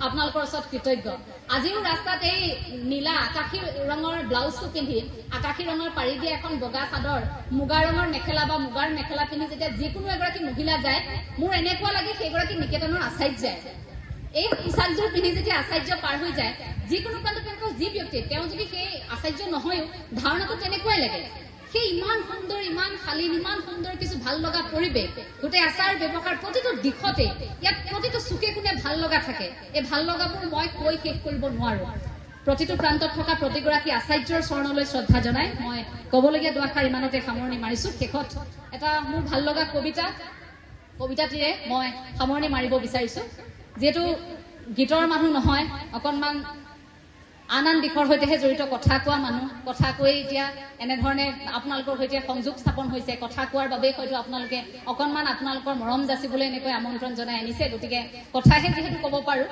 আপোনালোকৰ ওচৰত কৃতজ্ঞ। আজিও ৰাস্তাত এই নীলা আকাশী ৰঙৰ ব্লাউজটো পিন্ধি আকাশী ৰঙৰ পাৰি দিয়া এখন বগা চাদৰ মুগা ৰঙৰ মেখেলা বা মুগাৰ মেখেলা পিন্ধি যেতিয়া যিকোনো এগৰাকী মহিলা যায় মোৰ এনেকুৱা লাগে সেইগৰাকী নিকেতনৰ আচাৰ্যাই। এই পোচাকযোৰ পিন্ধি যেতিয়া আচাৰ্য পাৰ হৈ যায় যিকোনো প্ৰান্তত যি ব্যক্তি তেওঁ যদি সেই আচাৰ্য নহয়ও ধাৰণাটো তেনেকুৱাই লাগে। সেই ইমান সুন্দৰ ইমান শালীন ইমান সুন্দৰ কিছু ভাল লগা পৰিৱেশ গোটেই আচাৰ ব্যৱহাৰ প্ৰতিটো দিশতে ইয়াত প্ৰতিটো চুকে কোণে ভাল লগা থাকে। এই ভাল লগাবোৰ মই কৈ শেষ কৰিব নোৱাৰো। প্ৰতিটো প্ৰান্তত থকা প্ৰতিগৰাকী আচাৰ্যৰ চৰণলৈ শ্ৰদ্ধা জনাই মই ক'বলগীয়া দুআষাৰ ইমানতে সামৰণি মাৰিছো। শেষত এটা মোৰ ভাল লগা কবিতাটিৰে মই সামৰণি মাৰিব বিচাৰিছো। যিহেতু গীতৰ মানুহ নহয়, অকণমান আন দিশৰ সৈতেহে জড়িত কথা কোৱা মানুহ। কথা কৈ এতিয়া এনেধৰণে আপোনালোকৰ সৈতে সংযোগ স্থাপন হৈছে। কথা কোৱাৰ বাবেই হয়তো আপোনালোকে অকণমান আপোনালোকৰ মৰম যাচিবলৈ এনেকৈ আমন্ত্ৰণ জনাই আনিছে। গতিকে কথাহে যিহেতু ক'ব পাৰো